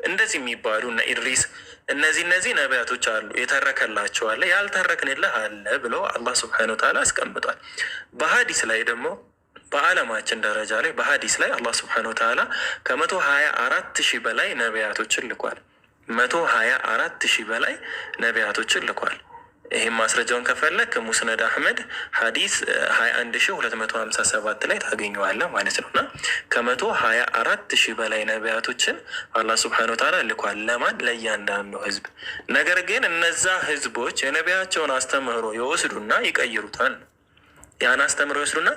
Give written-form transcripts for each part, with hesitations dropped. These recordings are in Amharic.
እንደዚህ የሚባሉ እነ ኢድሪስ እነዚህ ነቢያቶች አሉ። የተረከላቸው አለ፣ ያልተረክንልህ አለ ብሎ አላህ ስብሐነ ወተዓላ አስቀምጧል። በሀዲስ ላይ ደግሞ በዓለማችን ደረጃ ላይ በሀዲስ ላይ አላህ ስብሐነ ወተዓላ ከ124,000 በላይ ነቢያቶችን ልኳል። 124,000 በላይ ነቢያቶችን ልኳል። ይህም ማስረጃውን ከፈለግ ሙስነድ አህመድ ሀዲስ 21,257 ላይ ታገኘዋለህ ማለት ነው። እና ከ124,000 በላይ ነቢያቶችን አላህ ስብሐነ ወተዓላ ልኳል። ለማን? ለእያንዳንዱ ህዝብ። ነገር ግን እነዛ ህዝቦች የነቢያቸውን አስተምህሮ ይወስዱና ይቀይሩታል። ያን አስተምህሮ ይወስዱና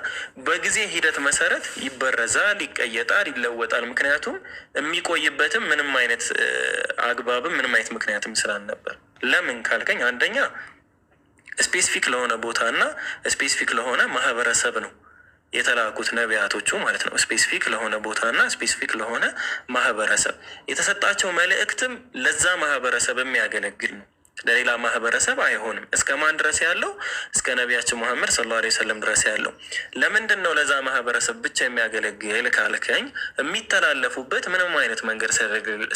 በጊዜ ሂደት መሰረት ይበረዛል፣ ይቀየጣል፣ ይለወጣል። ምክንያቱም የሚቆይበትም ምንም አይነት አግባብም ምንም አይነት ምክንያትም ስላልነበር። ለምን ካልከኝ አንደኛ ስፔሲፊክ ለሆነ ቦታ እና ስፔሲፊክ ለሆነ ማህበረሰብ ነው የተላኩት ነቢያቶቹ ማለት ነው። ስፔሲፊክ ለሆነ ቦታ እና ስፔሲፊክ ለሆነ ማህበረሰብ የተሰጣቸው መልእክትም ለዛ ማህበረሰብ የሚያገለግል ነው። ለሌላ ማህበረሰብ አይሆንም። እስከ ማን ድረስ ያለው? እስከ ነቢያችን ሙሐመድ ሰለላሁ ዐለይሂ ወሰለም ድረስ ያለው። ለምንድን ነው ለዛ ማህበረሰብ ብቻ የሚያገለግል ካልከኝ የሚተላለፉበት ምንም አይነት መንገድ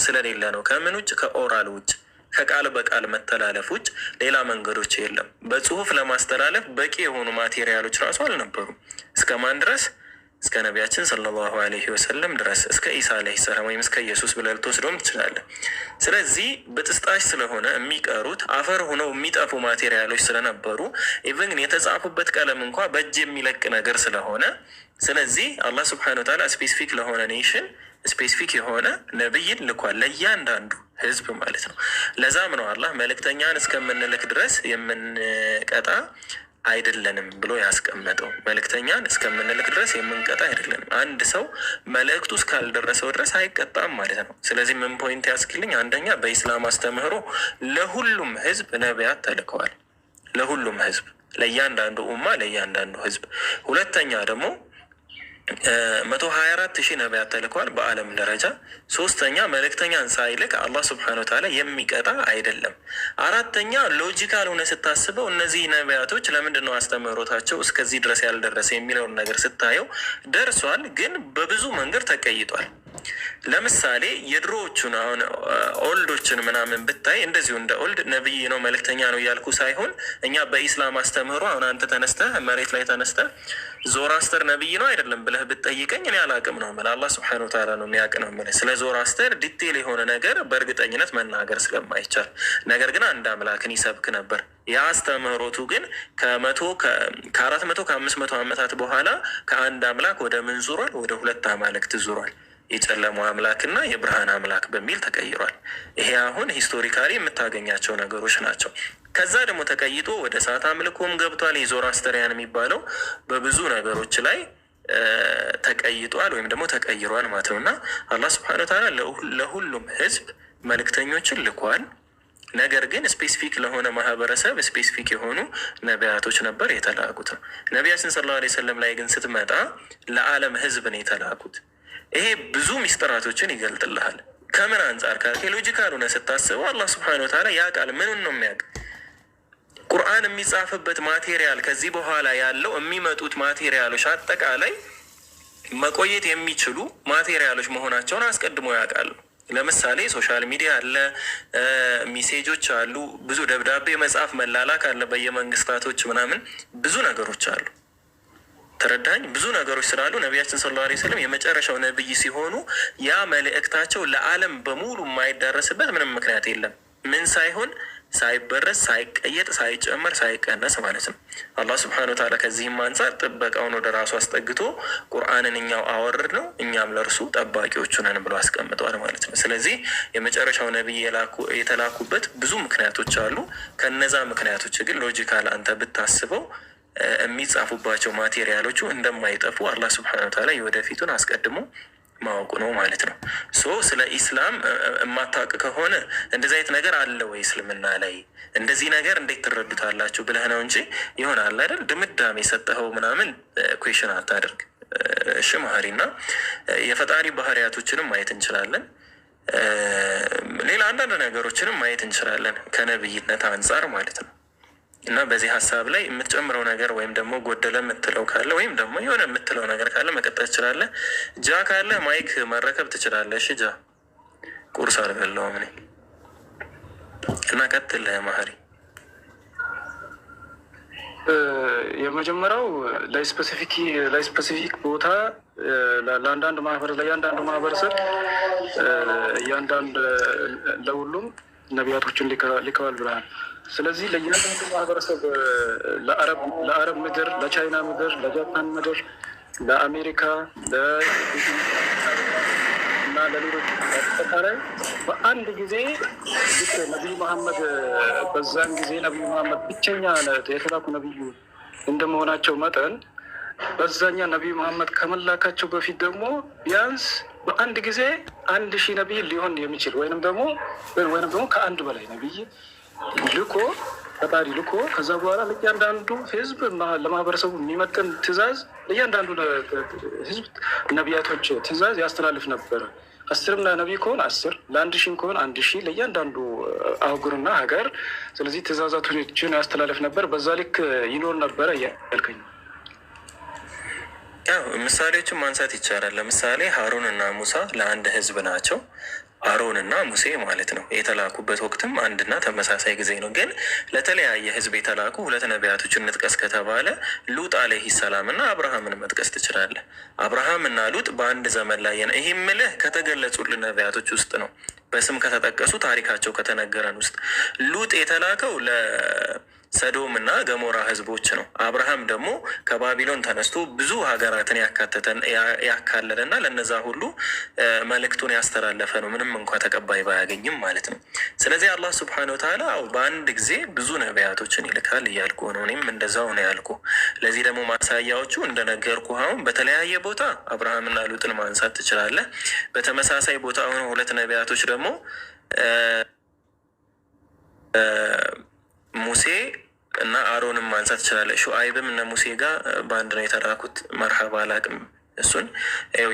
ስለሌለ ነው። ከምን ውጭ? ከኦራል ውጭ፣ ከቃል በቃል መተላለፍ ውጭ ሌላ መንገዶች የለም። በጽሁፍ ለማስተላለፍ በቂ የሆኑ ማቴሪያሎች ራሱ አልነበሩም። እስከ ማን ድረስ? እስከ ነቢያችን ሰለላሁ ዐለይሂ ወሰለም ድረስ፣ እስከ ኢሳ ዐለይሂ ሰላም ወይም እስከ ኢየሱስ ብለህ ልትወስደውም ትችላለህ። ስለዚህ በጥስጣሽ ስለሆነ የሚቀሩት አፈር ሆነው የሚጠፉ ማቴሪያሎች ስለነበሩ ኢቨን የተጻፉበት ቀለም እንኳ በእጅ የሚለቅ ነገር ስለሆነ፣ ስለዚህ አላህ ስብሐነ ወተዓላ ስፔሲፊክ ለሆነ ኔሽን ስፔሲፊክ የሆነ ነብይን ልኳል፣ ለእያንዳንዱ ህዝብ ማለት ነው። ለዛም ነው አላህ መልእክተኛን እስከምንልክ ድረስ የምንቀጣ አይደለንም ብሎ ያስቀመጠው። መልእክተኛን እስከምንልክ ድረስ የምንቀጣ አይደለንም። አንድ ሰው መልእክቱ እስካልደረሰው ድረስ አይቀጣም ማለት ነው። ስለዚህ ምን ፖይንት ያስክልኝ? አንደኛ በኢስላም አስተምህሮ ለሁሉም ህዝብ ነቢያት ተልከዋል። ለሁሉም ህዝብ፣ ለእያንዳንዱ ኡማ፣ ለእያንዳንዱ ህዝብ። ሁለተኛ ደግሞ 124,000 ነቢያት ተልከዋል በአለም ደረጃ። ሶስተኛ መልእክተኛን ሳይልክ አላህ ስብሐነ ወተዓላ የሚቀጣ አይደለም። አራተኛ ሎጂካል ሆነ ስታስበው እነዚህ ነቢያቶች ለምንድን ነው አስተምህሮታቸው እስከዚህ ድረስ ያልደረሰ የሚለውን ነገር ስታየው ደርሷል፣ ግን በብዙ መንገድ ተቀይጧል። ለምሳሌ የድሮዎቹን አሁን ኦልዶችን ምናምን ብታይ እንደዚሁ እንደ ኦልድ ነብይ ነው መልእክተኛ ነው እያልኩ ሳይሆን እኛ በኢስላም አስተምህሮ አሁን አንተ ተነስተህ መሬት ላይ ተነስተህ ዞራስተር ነብይ ነው አይደለም ብለህ ብትጠይቀኝ እኔ አላቅም ነው የምልህ። አላህ ሱብሓነሁ ወተዓላ ነው የሚያውቅ ነው የምልህ። ስለ ዞራስተር ዲቴል የሆነ ነገር በእርግጠኝነት መናገር ስለማይቻል፣ ነገር ግን አንድ አምላክን ይሰብክ ነበር። የአስተምህሮቱ ግን ከ400 ከ500 ዓመታት በኋላ ከአንድ አምላክ ወደ ምን ዙሯል? ወደ ሁለት አማልክት ዙሯል። የጨለማው አምላክና የብርሃን አምላክ በሚል ተቀይሯል። ይሄ አሁን ሂስቶሪካሊ የምታገኛቸው ነገሮች ናቸው። ከዛ ደግሞ ተቀይጦ ወደ እሳት አምልኮም ገብቷል። የዞራስተሪያን የሚባለው በብዙ ነገሮች ላይ ተቀይጧል ወይም ደግሞ ተቀይሯል ማለት ነው። እና አላህ ስብሐነሁ ወተዓላ ለሁሉም ህዝብ መልእክተኞችን ልኳል። ነገር ግን ስፔሲፊክ ለሆነ ማህበረሰብ ስፔሲፊክ የሆኑ ነቢያቶች ነበር የተላኩት። ነቢያችን ሰለላሁ ዐለይሂ ወሰለም ላይ ግን ስትመጣ ለዓለም ህዝብ ነው የተላኩት። ይሄ ብዙ ሚስጥራቶችን ይገልጥልሃል። ከምን አንጻር ካልከ ሎጂካል ሆነ ስታስበው አላህ ስብሐነሁ ወተዓላ ያውቃል። ምኑን ነው የሚያውቅ? ቁርአን የሚጻፍበት ማቴሪያል ከዚህ በኋላ ያለው የሚመጡት ማቴሪያሎች አጠቃላይ መቆየት የሚችሉ ማቴሪያሎች መሆናቸውን አስቀድሞ ያውቃሉ። ለምሳሌ ሶሻል ሚዲያ አለ፣ ሜሴጆች አሉ፣ ብዙ ደብዳቤ መጻፍ መላላክ አለ፣ በየመንግስታቶች ምናምን ብዙ ነገሮች አሉ። ተረዳኝ። ብዙ ነገሮች ስላሉ ነቢያችን ሰለላሁ ዐለይሂ ወሰለም የመጨረሻው ነብይ ሲሆኑ ያ መልእክታቸው ለዓለም በሙሉ የማይዳረስበት ምንም ምክንያት የለም። ምን ሳይሆን ሳይበረስ፣ ሳይቀየጥ፣ ሳይጨመር፣ ሳይቀነስ ማለት ነው። አላህ ስብሐነሁ ወተዓላ ከዚህም አንጻር ጥበቃውን ወደ ራሱ አስጠግቶ ቁርአንን እኛው አወርድ ነው እኛም ለእርሱ ጠባቂዎቹ ነን ብሎ አስቀምጠዋል ማለት ነው። ስለዚህ የመጨረሻው ነብይ የተላኩበት ብዙ ምክንያቶች አሉ። ከነዛ ምክንያቶች ግን ሎጂካል አንተ ብታስበው የሚጻፉባቸው ማቴሪያሎቹ እንደማይጠፉ አላህ ስብሐነሁ ወተዓላ የወደፊቱን አስቀድሞ ማወቁ ነው ማለት ነው። ስለ ኢስላም የማታውቅ ከሆነ እንደዚህ አይነት ነገር አለ ወይ እስልምና ላይ እንደዚህ ነገር እንዴት ትረዱታላችሁ ብለህ ነው እንጂ ይሆናል አይደል ድምዳሜ የሰጠኸው ምናምን ኩዌሽን አታደርግ። እሺ መሀሪና የፈጣሪ ባህሪያቶችንም ማየት እንችላለን። ሌላ አንዳንድ ነገሮችንም ማየት እንችላለን ከነብይነት አንጻር ማለት ነው። እና በዚህ ሀሳብ ላይ የምትጨምረው ነገር ወይም ደግሞ ጎደለ የምትለው ካለ ወይም ደግሞ የሆነ የምትለው ነገር ካለ መቀጠል ትችላለህ። ጃ ካለ ማይክ መረከብ ትችላለህ። እሺ ጃ ቁርስ አልበላሁም እኔ እና ቀጥል ማህሪ። የመጀመሪያው ለስፔሲፊክ ቦታ ለአንዳንዱ ማህበረሰብ ለሁሉም ነቢያቶችን ልከዋል ብለሃል። ስለዚህ ለእያንዳንዱ ማህበረሰብ ለአረብ ምድር፣ ለቻይና ምድር፣ ለጃፓን ምድር፣ ለአሜሪካ እና ለሌሎች አጠቃላይ በአንድ ጊዜ ነቢዩ መሐመድ በዛን ጊዜ ነቢዩ መሐመድ ብቸኛ የተላኩ ነቢዩ እንደመሆናቸው መጠን በዛኛ ነቢዩ መሐመድ ከመላካቸው በፊት ደግሞ ቢያንስ በአንድ ጊዜ 1000 ነቢይ ሊሆን የሚችል ወይንም ደግሞ ከአንድ በላይ ነቢይ ልኮ ፈጣሪ ልኮ ከዛ በኋላ ለእያንዳንዱ ህዝብ ለማህበረሰቡ የሚመጥን ትእዛዝ ለእያንዳንዱ ህዝብ ነቢያቶች ትእዛዝ ያስተላልፍ ነበረ። 10 ነቢይ ከሆነ 10፣ ለ1000 ከሆነ 1000 ለእያንዳንዱ አህጉርና ሀገር። ስለዚህ ትእዛዛቶችን ያስተላልፍ ነበር። በዛ ልክ ይኖር ነበረ ያልከኝ። ያው ምሳሌዎችን ማንሳት ይቻላል። ለምሳሌ ሀሩን እና ሙሳ ለአንድ ህዝብ ናቸው። አሮን እና ሙሴ ማለት ነው። የተላኩበት ወቅትም አንድና ተመሳሳይ ጊዜ ነው። ግን ለተለያየ ህዝብ የተላኩ 2 ነቢያቶችን እንጥቀስ ከተባለ ሉጥ አለይሂ ሰላም እና አብርሃምን መጥቀስ ትችላለህ። አብርሃም እና ሉጥ በአንድ ዘመን ላይ ነው። ይህ ምልህ ከተገለጹልን ነቢያቶች ውስጥ ነው። በስም ከተጠቀሱ ታሪካቸው ከተነገረን ውስጥ ሉጥ የተላከው ሰዶም እና ገሞራ ህዝቦች ነው። አብርሃም ደግሞ ከባቢሎን ተነስቶ ብዙ ሀገራትን ያካለለ እና ለነዛ ሁሉ መልእክቱን ያስተላለፈ ነው። ምንም እንኳ ተቀባይ ባያገኝም ማለት ነው። ስለዚህ አላህ ሱብሓነሁ ወተዓላ በአንድ ጊዜ ብዙ ነቢያቶችን ይልካል እያልኩ ነው። እኔም እንደዛው ነው ያልኩ። ለዚህ ደግሞ ማሳያዎቹ እንደነገርኩ አሁን በተለያየ ቦታ አብርሃምና ሉጥን ማንሳት ትችላለህ። በተመሳሳይ ቦታ ሆነ 2 ነቢያቶች ደግሞ ሙሴ እና አሮንም ማንሳት ትችላለህ። ሹአይብም እነ ሙሴ ጋር በአንድ ነው የተላኩት። መርሐባ አላቅም እሱን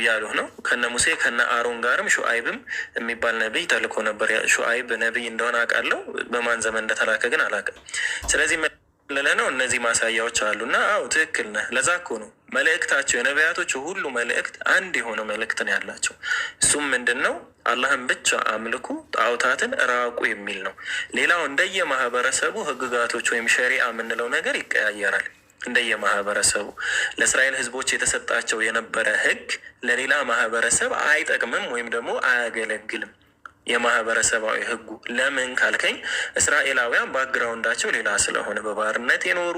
ያሉህ ነው። ከነ ሙሴ ከነ አሮን ጋርም ሹአይብም የሚባል ነቢይ ተልኮ ነበር። ሹአይብ ነቢይ እንደሆነ አውቃለሁ። በማን ዘመን እንደተላከ ግን አላውቅም። ስለዚህ ነው እነዚህ ማሳያዎች አሉ እና አዎ ትክክል ነህ። ለዛ እኮ ነው መልእክታቸው የነቢያቶች ሁሉ መልእክት አንድ የሆነ መልእክት ነው ያላቸው። እሱም ምንድን ነው? አላህን ብቻ አምልኩ፣ ጣዖታትን ራቁ የሚል ነው። ሌላው እንደየማህበረሰቡ ህግጋቶች ወይም ሸሪዓ የምንለው ነገር ይቀያየራል። እንደየማህበረሰቡ ለእስራኤል ህዝቦች የተሰጣቸው የነበረ ህግ ለሌላ ማህበረሰብ አይጠቅምም ወይም ደግሞ አያገለግልም። የማህበረሰባዊ ህጉ ለምን ካልከኝ እስራኤላውያን ባክግራውንዳቸው ሌላ ስለሆነ በባርነት የኖሩ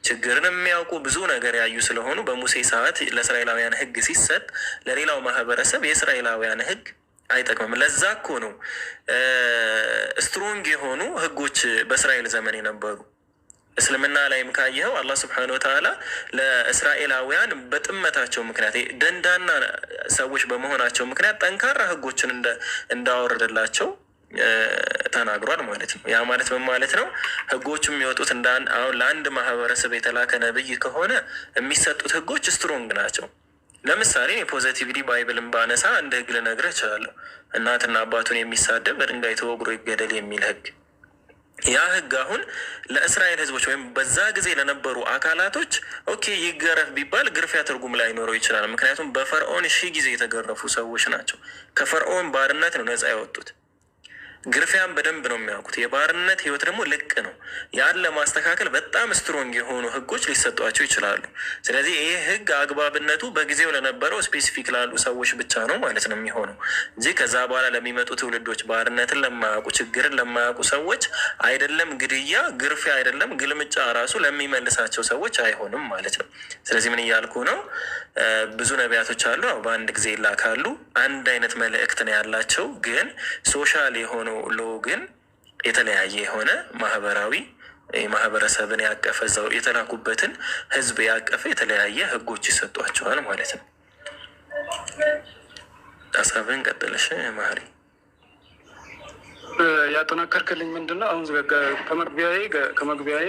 ችግርን የሚያውቁ ብዙ ነገር ያዩ ስለሆኑ በሙሴ ሰዓት ለእስራኤላውያን ህግ ሲሰጥ ለሌላው ማህበረሰብ የእስራኤላውያን ህግ አይጠቅምም። ለዛ እኮ ነው ስትሮንግ የሆኑ ህጎች በእስራኤል ዘመን የነበሩ። እስልምና ላይም ካየኸው አላህ ስብሐነሁ ወተዓላ ለእስራኤላውያን በጥመታቸው ምክንያት ደንዳና ሰዎች በመሆናቸው ምክንያት ጠንካራ ህጎችን እንዳወረደላቸው ተናግሯል ማለት ነው። ያ ማለት ምን ማለት ነው? ህጎቹ የሚወጡት አሁን ለአንድ ማህበረሰብ የተላከ ነብይ ከሆነ የሚሰጡት ህጎች ስትሮንግ ናቸው። ለምሳሌ የፖዘቲቪቲ ባይብልን ባነሳ እንደ ህግ ልነግርህ እችላለሁ። እናትና አባቱን የሚሳደብ በድንጋይ ተወግሮ ይገደል የሚል ህግ። ያ ህግ አሁን ለእስራኤል ህዝቦች ወይም በዛ ጊዜ ለነበሩ አካላቶች ኦኬ ይገረፍ ቢባል ግርፊያ ትርጉም ላይኖረው ይችላል። ምክንያቱም በፈርዖን 1000 ጊዜ የተገረፉ ሰዎች ናቸው። ከፈርዖን ባርነት ነው ነፃ ያወጡት። ግርፊያን በደንብ ነው የሚያውቁት። የባርነት ህይወት ደግሞ ልቅ ነው። ያን ለማስተካከል በጣም ስትሮንግ የሆኑ ህጎች ሊሰጧቸው ይችላሉ። ስለዚህ ይህ ህግ አግባብነቱ በጊዜው ለነበረው ስፔሲፊክ ላሉ ሰዎች ብቻ ነው ማለት ነው የሚሆነው እንጂ ከዛ በኋላ ለሚመጡ ትውልዶች ባርነትን ለማያውቁ ችግርን ለማያውቁ ሰዎች አይደለም ግድያ፣ ግርፊያ አይደለም ግልምጫ ራሱ ለሚመልሳቸው ሰዎች አይሆንም ማለት ነው። ስለዚህ ምን እያልኩ ነው? ብዙ ነቢያቶች አሉ፣ በአንድ ጊዜ ይላካሉ። አንድ አይነት መልእክት ነው ያላቸው፣ ግን ሶሻል የሆነው ሎ ግን የተለያየ የሆነ ማህበራዊ ማህበረሰብን ያቀፈ እዛው የተላኩበትን ህዝብ ያቀፈ የተለያየ ህጎች ይሰጧቸዋል ማለት ነው። ሀሳብን ቀጥለሽ ማህሪ። ያጠናከርክልኝ ምንድነው? አሁን ከመግቢያዬ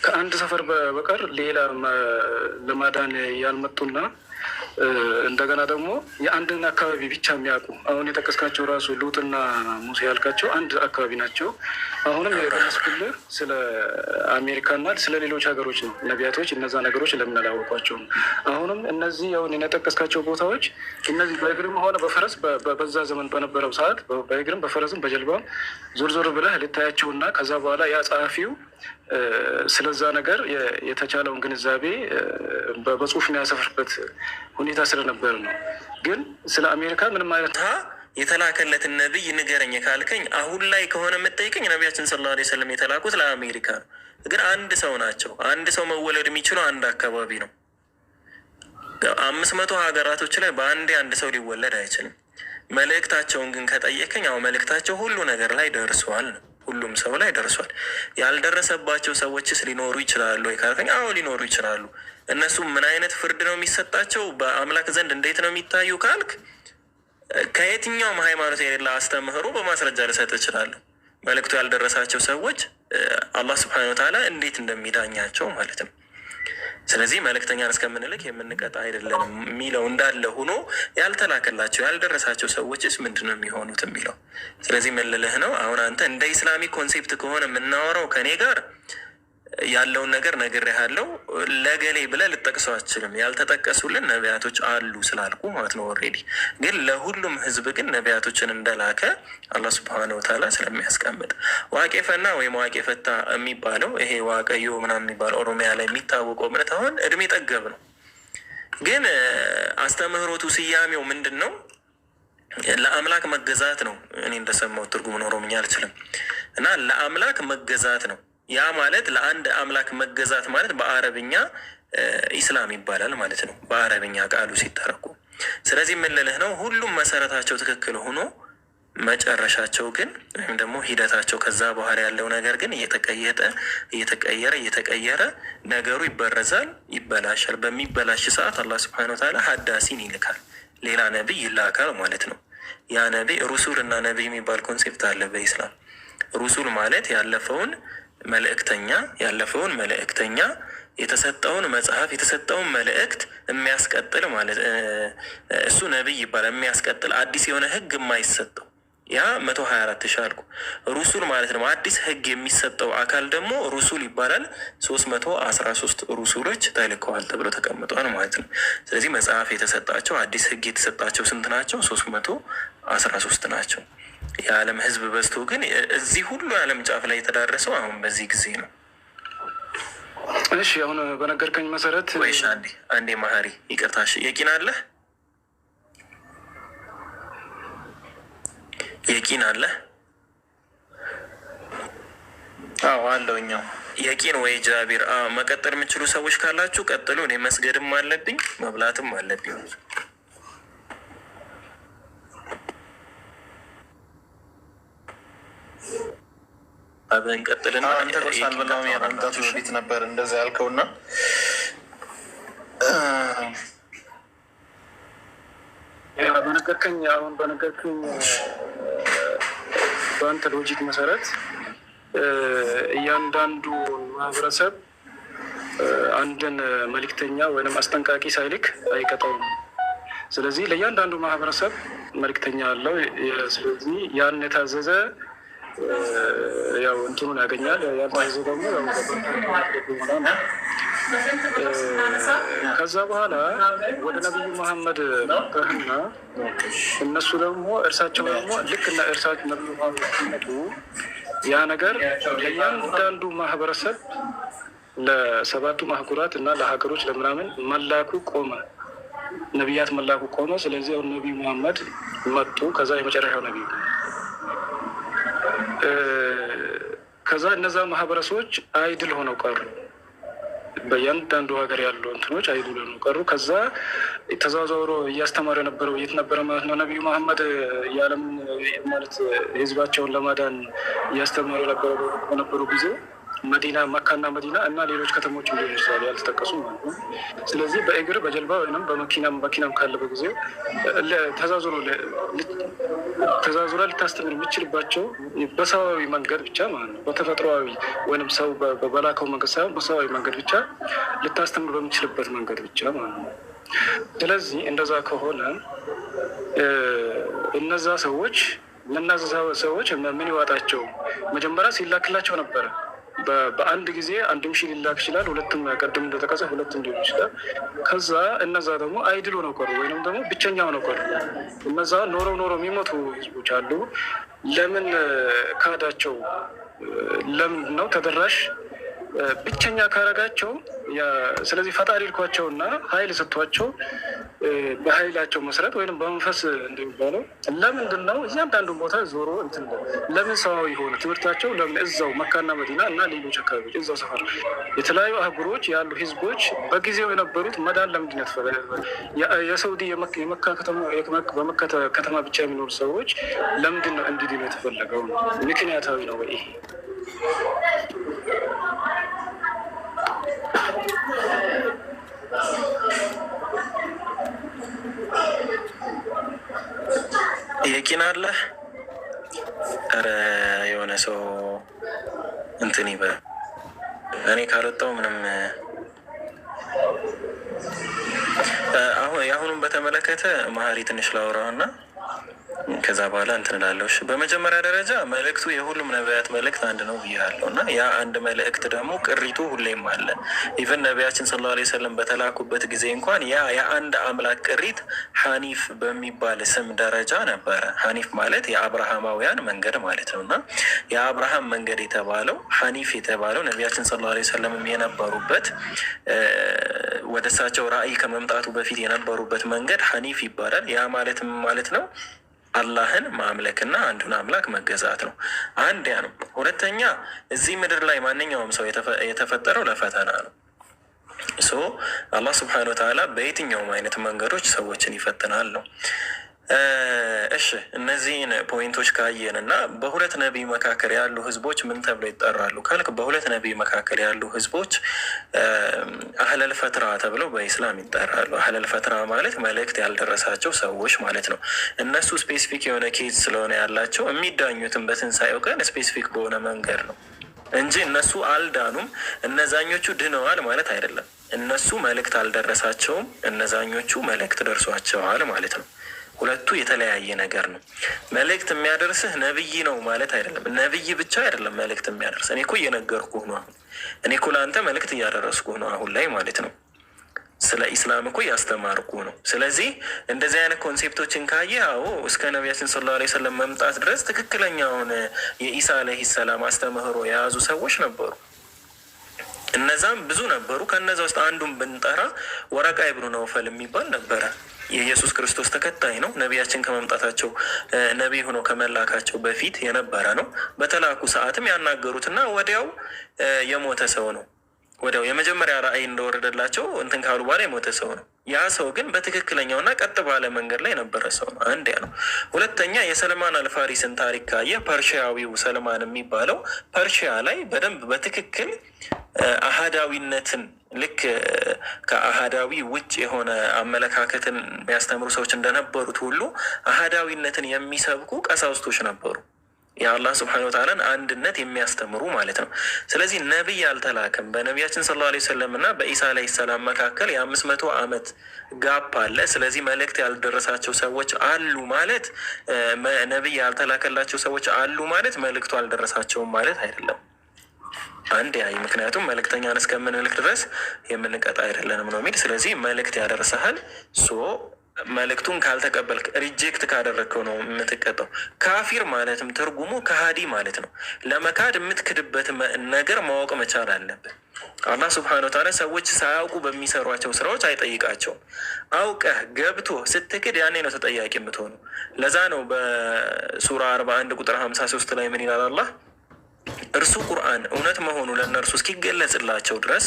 ከአንድ ሰፈር በቀር ሌላ ለማዳን ያልመጡና እንደገና ደግሞ የአንድን አካባቢ ብቻ የሚያውቁ አሁን የጠቀስካቸው ራሱ ሉጥና ሙሴ ያልካቸው አንድ አካባቢ ናቸው። አሁንም የደረስኩልህ ስለ አሜሪካና ስለ ሌሎች ሀገሮች ነው። ነቢያቶች እነዛ ነገሮች ለምን አላወቋቸውም? አሁንም እነዚህ አሁን የጠቀስካቸው ቦታዎች እነዚህ በእግርም ሆነ በፈረስ በዛ ዘመን በነበረው ሰዓት በእግርም በፈረስም በጀልባም ዞር ዞር ብለህ ልታያቸውና ከዛ በኋላ ያ ጸሐፊው ስለዛ ነገር የተቻለውን ግንዛቤ በጽሁፍ የሚያሰፍርበት ሁኔታ ስለነበር ነው። ግን ስለ አሜሪካ ምንም አይነት የተላከለትን ነቢይ ንገረኝ ካልከኝ አሁን ላይ ከሆነ የምጠይቀኝ ነቢያችን ሰለላሁ ዐለይሂ ወሰለም የተላኩት ለአሜሪካ ነው። ግን አንድ ሰው ናቸው። አንድ ሰው መወለድ የሚችለው አንድ አካባቢ ነው። 500 ሀገራቶች ላይ በአንዴ አንድ ሰው ሊወለድ አይችልም። መልእክታቸውን ግን ከጠየቀኝ አዎ መልእክታቸው ሁሉ ነገር ላይ ደርሷል ነው። ሁሉም ሰው ላይ ደርሷል። ያልደረሰባቸው ሰዎችስ ሊኖሩ ይችላሉ ወይ ካልከኝ አዎ ሊኖሩ ይችላሉ። እነሱ ምን አይነት ፍርድ ነው የሚሰጣቸው? በአምላክ ዘንድ እንዴት ነው የሚታዩ ካልክ ከየትኛውም ሃይማኖት የሌላ አስተምህሮ በማስረጃ ልሰጥ እችላለሁ። መልእክቱ ያልደረሳቸው ሰዎች አላህ ስብሐነሁ ወተዓላ እንዴት እንደሚዳኛቸው ማለት ነው። ስለዚህ መልእክተኛን እስከምንልክ የምንቀጣ አይደለንም የሚለው እንዳለ ሆኖ ያልተላከላቸው ያልደረሳቸው ሰዎችስ ምንድን ነው የሚሆኑት የሚለው። ስለዚህ ምልልህ ነው አሁን አንተ እንደ ኢስላሚክ ኮንሴፕት ከሆነ የምናወራው ከኔ ጋር ያለውን ነገር ነግሬሃለሁ። ለገሌ ብለህ ልጠቅሰው አትችልም። ያልተጠቀሱልን ነቢያቶች አሉ ስላልኩ ማለት ነው። ኦልሬዲ ግን ለሁሉም ህዝብ ግን ነቢያቶችን እንደላከ አላህ ሱብሃነሁ ወተዓላ ስለሚያስቀምጥ ዋቄፈና ወይም ዋቄፈታ የሚባለው ይሄ ዋቀዮ ምናምን የሚባለው ኦሮሚያ ላይ የሚታወቀው እምነት አሁን እድሜ ጠገብ ነው። ግን አስተምህሮቱ ስያሜው ምንድን ነው? ለአምላክ መገዛት ነው። እኔ እንደሰማው ትርጉሙን ኦሮምኛ አልችልም እና ለአምላክ መገዛት ነው። ያ ማለት ለአንድ አምላክ መገዛት ማለት በአረብኛ ኢስላም ይባላል ማለት ነው፣ በአረብኛ ቃሉ ሲተረጎም። ስለዚህ የምልልህ ነው ሁሉም መሰረታቸው ትክክል ሆኖ መጨረሻቸው ግን ወይም ደግሞ ሂደታቸው ከዛ በኋላ ያለው ነገር ግን እየተቀየረ ነገሩ ይበረዛል፣ ይበላሻል። በሚበላሽ ሰዓት አላህ ሱብሓነሁ ወተዓላ ሀዳሲን ይልካል፣ ሌላ ነቢይ ይላካል ማለት ነው። ያ ነቢይ ሩሱል እና ነቢይ የሚባል ኮንሴፕት አለ በኢስላም። ሩሱል ማለት ያለፈውን መልእክተኛ የተሰጠውን መጽሐፍ የተሰጠውን መልእክት የሚያስቀጥል ማለት እሱ ነቢይ ይባላል። የሚያስቀጥል አዲስ የሆነ ህግ የማይሰጠው ያ 124 ሺህ አልኩ። ሩሱል ማለት ነው አዲስ ህግ የሚሰጠው አካል ደግሞ ሩሱል ይባላል። 313 ሩሱሎች ተልከዋል ተብሎ ተቀምጠዋል ማለት ነው። ስለዚህ መጽሐፍ የተሰጣቸው አዲስ ህግ የተሰጣቸው ስንት ናቸው? 313 ናቸው። የዓለም ህዝብ በዝቶ ግን እዚህ ሁሉ የዓለም ጫፍ ላይ የተዳረሰው አሁን በዚህ ጊዜ ነው። እሺ አሁን በነገርከኝ መሰረት ወይሽ አንዴ ማህሪ ይቅርታሽ፣ የቂን አለህ? የቂን አለ? አዎ አለውኛው የቂን ወይ ጃቢር። መቀጠል የምችሉ ሰዎች ካላችሁ ቀጥሉ። እኔ መስገድም አለብኝ መብላትም አለብኝ። አብረን ቀጥልና አንተ ቁርሳን በላው ያመጣቱ በፊት ነበር እንደዛ ያልከውና በነገርከኝ በአንተ ሎጂክ መሰረት እያንዳንዱ ማህበረሰብ አንድን መልእክተኛ ወይም አስጠንቃቂ ሳይልክ አይቀጣውም። ስለዚህ ለእያንዳንዱ ማህበረሰብ መልእክተኛ አለው። ስለዚህ ያን የታዘዘ ያው እንትኑን ያገኛል፣ ያልታዘዘ ደግሞ ከዛ በኋላ ወደ ነቢዩ መሐመድ መጣህና እነሱ ደግሞ እርሳቸው ደግሞ ልክ እና እርሳቸው ነቢዩ መሐመድ ሲመጡ ያ ነገር ለእያንዳንዱ ማህበረሰብ ለሰባቱ ማህጉራት እና ለሀገሮች ለምናምን መላኩ ቆመ። ነቢያት መላኩ ቆመ። ስለዚህ አሁን ነቢዩ መሐመድ መጡ። ከዛ የመጨረሻው ነቢዩ ከዛ እነዛ ማህበረሰቦች አይድል ሆነው ቀሩ። በእያንዳንዱ ሀገር ያሉ እንትኖች አይድል ሆነው ቀሩ። ከዛ ተዘዋውሮ እያስተማረ የነበረው የት ነበረ ማለት ነው? ነቢዩ መሐመድ የዓለም ማለት ህዝባቸውን ለማዳን እያስተማረ በነበሩ ጊዜ መዲና፣ መካና መዲና እና ሌሎች ከተሞች ሊሆን ይችላሉ ያልተጠቀሱ ማለት ነው። ስለዚህ በእግር በጀልባ ወይም በመኪናም ካለ በጊዜው ተዛዙራ ልታስተምር የሚችልባቸው በሰዋዊ መንገድ ብቻ ማለት ነው። በተፈጥሯዊ ወይም ሰው በበላከው መንገድ ሳይሆን በሰዋዊ መንገድ ብቻ ልታስተምር በሚችልበት መንገድ ብቻ ማለት ነው። ስለዚህ እንደዛ ከሆነ እነዛ ሰዎች ሰዎች ምን ይዋጣቸው? መጀመሪያ ሲላክላቸው ነበረ። በአንድ ጊዜ 1000 ሊላክ ይችላል፣ ሁለትም ቀደም እንደተቀጸ ሁለትም ሊሆን ይችላል። ከዛ እነዛ ደግሞ አይድል ሆነው ቀሩ፣ ወይም ደግሞ ብቸኛ ሆነው ቀሩ። እነዛ ኖረው የሚሞቱ ህዝቦች አሉ። ለምን ካዳቸው? ለምንድን ነው ተደራሽ ብቸኛ ካረጋቸው? ስለዚህ ፈጣሪ ልኳቸውና ኃይል ሰጥቷቸው በኃይላቸው መሰረት ወይም በመንፈስ እንደሚባለው ለምንድን ነው እያንዳንዱ ቦታ ዞሮ እንትን ለምን ሰዋዊ የሆነ ትምህርታቸው ለምን እዛው መካና መዲና እና ሌሎች አካባቢዎች እዛው ሰፈር የተለያዩ አህጉሮች ያሉ ህዝቦች በጊዜው የነበሩት መዳን ለምንድን ነው የሳውዲ በመካ ከተማ ብቻ የሚኖሩ ሰዎች ለምንድን ነው እንዲድኑ የተፈለገው? ምክንያታዊ ነው ወይ ይሄ? የቂና አለ። ኧረ የሆነ ሰው እንትን ይበል። እኔ ካልወጣው ምንም። አሁን የአሁኑን በተመለከተ መሀሪ ትንሽ ላውራውና ከዛ በኋላ እንትን እላለሁ። በመጀመሪያ ደረጃ መልእክቱ የሁሉም ነቢያት መልእክት አንድ ነው ብያለሁ እና ያ አንድ መልእክት ደግሞ ቅሪቱ ሁሌም አለ። ኢቨን ነቢያችን ሰለላሁ ዐለይሂ ወሰለም በተላኩበት ጊዜ እንኳን ያ የአንድ አምላክ ቅሪት ሐኒፍ በሚባል ስም ደረጃ ነበረ። ሐኒፍ ማለት የአብርሃማውያን መንገድ ማለት ነው እና የአብርሃም መንገድ የተባለው ሐኒፍ የተባለው ነቢያችን ሰለላሁ ዐለይሂ ወሰለም የነበሩበት ወደ እሳቸው ራእይ ከመምጣቱ በፊት የነበሩበት መንገድ ሐኒፍ ይባላል። ያ ማለት ነው አላህን ማምለክና አንዱን አምላክ መገዛት ነው። አንድ ያ ነው። ሁለተኛ እዚህ ምድር ላይ ማንኛውም ሰው የተፈጠረው ለፈተና ነው። አላህ ስብሐነ ወተዓላ በየትኛውም አይነት መንገዶች ሰዎችን ይፈትናል ነው። እሺ እነዚህን ፖይንቶች ካየን እና በሁለት ነቢይ መካከል ያሉ ህዝቦች ምን ተብለው ይጠራሉ ካልክ፣ በሁለት ነቢይ መካከል ያሉ ህዝቦች አህለል ፈትራ ተብለው በኢስላም ይጠራሉ። አህለል ፈትራ ማለት መልእክት ያልደረሳቸው ሰዎች ማለት ነው። እነሱ ስፔሲፊክ የሆነ ኬዝ ስለሆነ ያላቸው የሚዳኙትን በትንሳኤው ቀን ስፔሲፊክ በሆነ መንገድ ነው እንጂ እነሱ አልዳኑም፣ እነዛኞቹ ድነዋል ማለት አይደለም። እነሱ መልእክት አልደረሳቸውም፣ እነዛኞቹ መልእክት ደርሷቸዋል ማለት ነው። ሁለቱ የተለያየ ነገር ነው። መልእክት የሚያደርስህ ነብይ ነው ማለት አይደለም። ነብይ ብቻ አይደለም መልእክት የሚያደርስ። እኔ እኮ እየነገርኩህ ነው። አሁን እኔ እኮ ለአንተ መልእክት እያደረስኩህ ነው አሁን ላይ ማለት ነው። ስለ ኢስላም እኮ እያስተማርኩህ ነው። ስለዚህ እንደዚህ አይነት ኮንሴፕቶችን ካየ እስከ ነቢያችን ሰለላሁ ዐለይሂ ወሰለም መምጣት ድረስ ትክክለኛውን የኢሳ ዐለይሂ ሰላም አስተምህሮ የያዙ ሰዎች ነበሩ። እነዛም ብዙ ነበሩ። ከነዛ ውስጥ አንዱን ብንጠራ ወረቃ ኢብኑ ነውፈል የሚባል ነበረ። የኢየሱስ ክርስቶስ ተከታይ ነው። ነቢያችን ከመምጣታቸው ነቢይ ሆኖ ከመላካቸው በፊት የነበረ ነው። በተላኩ ሰዓትም ያናገሩትና ወዲያው የሞተ ሰው ነው። ወዲያው የመጀመሪያ ራእይ እንደወረደላቸው እንትን ካሉ በኋላ የሞተ ሰው ነው። ያ ሰው ግን በትክክለኛውና ቀጥ ባለ መንገድ ላይ የነበረ ሰው ነው። አንድ ያ ነው። ሁለተኛ የሰልማን አልፋሪስን ታሪክ ካየ ፐርሺያዊው ሰልማን የሚባለው ፐርሺያ ላይ በደንብ በትክክል አሃዳዊነትን ልክ ከአሃዳዊ ውጭ የሆነ አመለካከትን የሚያስተምሩ ሰዎች እንደነበሩት ሁሉ አሃዳዊነትን የሚሰብኩ ቀሳውስቶች ነበሩ። የአላህ ስብሐነ ወተዓላን አንድነት የሚያስተምሩ ማለት ነው። ስለዚህ ነቢይ አልተላከም። በነቢያችን ሰለላሁ ዐለይሂ ወሰለም እና በኢሳ ዐለይሂ ሰላም መካከል የ500 ዓመት ጋፕ አለ። ስለዚህ መልእክት ያልደረሳቸው ሰዎች አሉ ማለት ነቢይ ያልተላከላቸው ሰዎች አሉ ማለት መልእክቱ አልደረሳቸውም ማለት አይደለም። አንድ ያይ ምክንያቱም መልእክተኛን እስከምንልክ ድረስ የምንቀጣ አይደለንም ነው የሚል። ስለዚህ መልእክት ያደርሰሃል። መልእክቱን ካልተቀበልክ ሪጀክት ካደረግከው ነው የምትቀጣው። ካፊር ማለትም ትርጉሙ ከሃዲ ማለት ነው። ለመካድ የምትክድበት ነገር ማወቅ መቻል አለብን። አላህ ስብሐነ ወተዓላ ሰዎች ሳያውቁ በሚሰሯቸው ስራዎች አይጠይቃቸውም። አውቀህ ገብቶ ስትክድ ያኔ ነው ተጠያቂ የምትሆኑ። ለዛ ነው በሱራ 41 ቁጥር 53 ላይ ምን ይላል አላህ? እርሱ ቁርአን እውነት መሆኑ ለእነርሱ እስኪገለጽላቸው ድረስ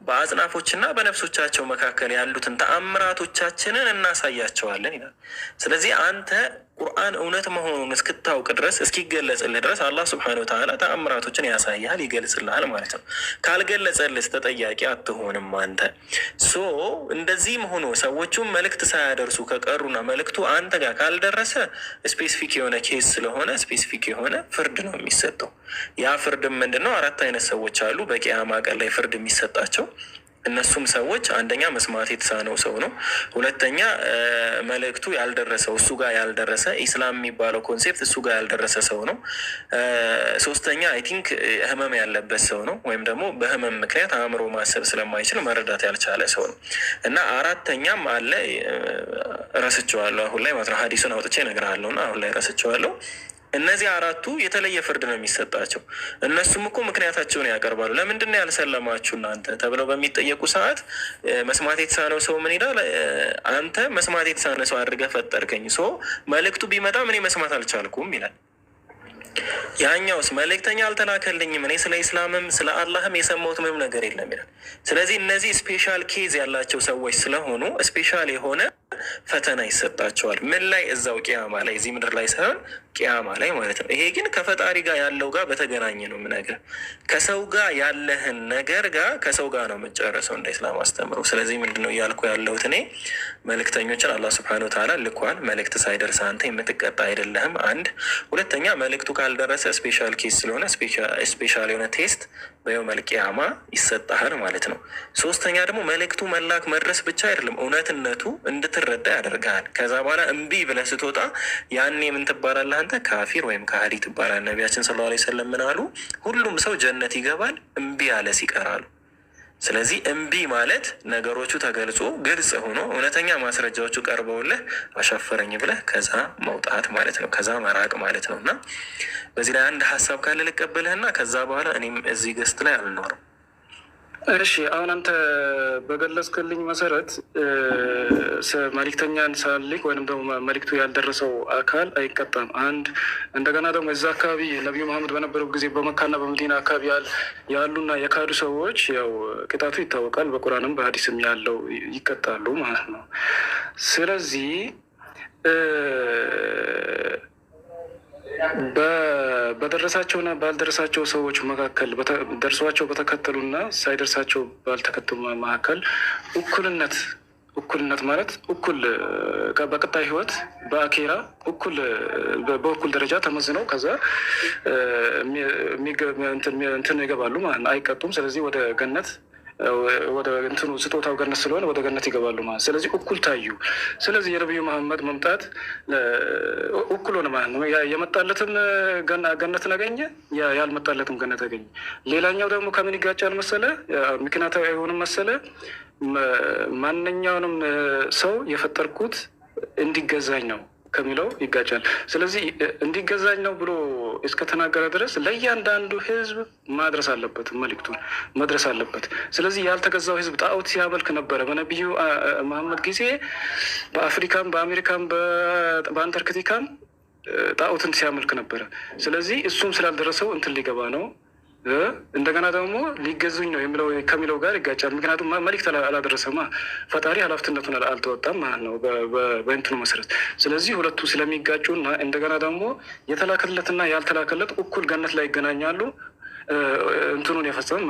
በአጽናፎችና በነፍሶቻቸው መካከል ያሉትን ተአምራቶቻችንን እናሳያቸዋለን ይላል። ስለዚህ አንተ ቁርአን እውነት መሆኑን እስክታውቅ ድረስ እስኪገለጽልህ ድረስ አላህ ስብሐነ ወተዓላ ተአምራቶችን ያሳያል፣ ይገልጽልሃል ማለት ነው። ካልገለጸልህ ተጠያቂ አትሆንም አንተ። እንደዚህም ሆኖ ሰዎቹም መልእክት ሳያደርሱ ከቀሩና መልእክቱ አንተ ጋር ካልደረሰ ስፔሲፊክ የሆነ ኬስ ስለሆነ ስፔሲፊክ የሆነ ፍርድ ነው የሚሰጠው። ያ ፍርድም ምንድን ነው? 4 አይነት ሰዎች አሉ በቂያማ ቀን ላይ ፍርድ የሚሰጣቸው። እነሱም ሰዎች አንደኛ መስማት የተሳነው ሰው ነው። ሁለተኛ መልእክቱ ያልደረሰው እሱ ጋር ያልደረሰ ኢስላም የሚባለው ኮንሴፕት እሱ ጋር ያልደረሰ ሰው ነው። ሶስተኛ አይ ቲንክ ህመም ያለበት ሰው ነው፣ ወይም ደግሞ በህመም ምክንያት አእምሮ ማሰብ ስለማይችል መረዳት ያልቻለ ሰው ነው እና አራተኛም አለ ረስቸዋለሁ አሁን ላይ ማለት ነው። ሀዲሱን አውጥቼ እነግርሃለሁ እና አሁን ላይ ረስቸዋለሁ። እነዚህ አራቱ የተለየ ፍርድ ነው የሚሰጣቸው። እነሱም እኮ ምክንያታቸውን ያቀርባሉ። ለምንድን ነው ያልሰለማችሁ እናንተ ተብለው በሚጠየቁ ሰዓት መስማት የተሳነው ሰው ምን ይላል? አንተ መስማት የተሳነ ሰው አድርገህ ፈጠርከኝ፣ ሶ መልእክቱ ቢመጣም እኔ መስማት አልቻልኩም ይላል። ያኛውስ መልእክተኛ አልተላከልኝም፣ እኔ ስለ ኢስላምም ስለ አላህም የሰማሁት ምንም ነገር የለም ይላል። ስለዚህ እነዚህ ስፔሻል ኬዝ ያላቸው ሰዎች ስለሆኑ ስፔሻል የሆነ ፈተና ይሰጣቸዋል። ምን ላይ? እዛው ቅያማ ላይ፣ እዚህ ምድር ላይ ሳይሆን ቅያማ ላይ ማለት ነው። ይሄ ግን ከፈጣሪ ጋር ያለው ጋር በተገናኘ ነው የምነግርህ። ከሰው ጋር ያለህን ነገር ጋር ከሰው ጋር ነው የምጨረሰው እንደ ኢስላም አስተምሮ። ስለዚህ ምንድን ነው እያልኩ ያለሁት እኔ መልእክተኞችን አላህ ሱብሓነሁ ወተዓላ ልኳል። መልእክት ሳይደርስ አንተ የምትቀጣ አይደለህም። አንድ ሁለተኛ መልእክቱ ካልደረሰ ስፔሻል ኬስ ስለሆነ ስፔሻል የሆነ ቴስት በየውመል ቂያማ ይሰጣሃል ማለት ነው። ሶስተኛ ደግሞ መልእክቱ መላክ መድረስ ብቻ አይደለም፣ እውነትነቱ እንድትረዳ ያደርግሃል። ከዛ በኋላ እምቢ ብለህ ስትወጣ ያኔ ምን ትባላለህ? አንተ ካፊር ወይም ካህዲ ትባላለህ። ነቢያችን ሰለላሁ ዐለይሂ ወሰለም ምን አሉ? ሁሉም ሰው ጀነት ይገባል እምቢ ያለ ሲቀር አሉ። ስለዚህ እምቢ ማለት ነገሮቹ ተገልጾ ግልጽ ሆኖ እውነተኛ ማስረጃዎቹ ቀርበውልህ አሻፈረኝ ብለህ ከዛ መውጣት ማለት ነው፣ ከዛ መራቅ ማለት ነው። እና በዚህ ላይ አንድ ሀሳብ ካለ ልቀበልህና ከዛ በኋላ እኔም እዚህ ገስት ላይ አልኖርም። እሺ አሁን አንተ በገለጽክልኝ መሰረት መልእክተኛን ሳልክ ወይም ደግሞ መልእክቱ ያልደረሰው አካል አይቀጣም። አንድ እንደገና ደግሞ እዛ አካባቢ ነቢዩ መሐመድ በነበረው ጊዜ በመካና በመዲና አካባቢ ያሉና የካዱ ሰዎች ያው ቅጣቱ ይታወቃል። በቁርአንም በሀዲስም ያለው ይቀጣሉ ማለት ነው። ስለዚህ በደረሳቸውና ባልደረሳቸው ሰዎች መካከል ደርሷቸው በተከተሉና ሳይደርሳቸው ባልተከተሉ መካከል እኩልነት ማለት እኩል በቀጣይ ህይወት በአኬራ በእኩል ደረጃ ተመዝነው ከዛ እንትን ይገባሉ ማለት ነው። አይቀጡም። ስለዚህ ወደ ገነት ወደ እንትኑ ስጦታው ገነት ስለሆነ ወደ ገነት ይገባሉ ማለት። ስለዚህ እኩል ታዩ። ስለዚህ የነቢዩ መሐመድ መምጣት እኩል ሆነ ማለት ነው። የመጣለትም ገነትን አገኘ፣ ያልመጣለትም ገነት አገኘ። ሌላኛው ደግሞ ከምን ይጋጫል መሰለ? ምክንያታዊ አይሆንም መሰለ? ማንኛውንም ሰው የፈጠርኩት እንዲገዛኝ ነው ከሚለው ይጋጫል። ስለዚህ እንዲገዛኝ ነው ብሎ እስከተናገረ ድረስ ለእያንዳንዱ ህዝብ ማድረስ አለበት፣ መልእክቱን መድረስ አለበት። ስለዚህ ያልተገዛው ህዝብ ጣዖት ሲያመልክ ነበረ በነቢዩ መሐመድ ጊዜ። በአፍሪካም፣ በአሜሪካም፣ በአንታርክቲካም ጣዖትን ሲያመልክ ነበረ። ስለዚህ እሱም ስላልደረሰው እንትን ሊገባ ነው። እንደገና ደግሞ ሊገዙኝ ነው የሚለው ከሚለው ጋር ይጋጫል። ምክንያቱም መልእክት አላደረሰማ፣ ፈጣሪ ኃላፊነቱን አልተወጣም ማለት ነው በእንትኑ መሰረት። ስለዚህ ሁለቱ ስለሚጋጩ እና እንደገና ደግሞ የተላከለትና ያልተላከለት እኩል ገነት ላይ ይገናኛሉ። እንትኑን የፈጸሙ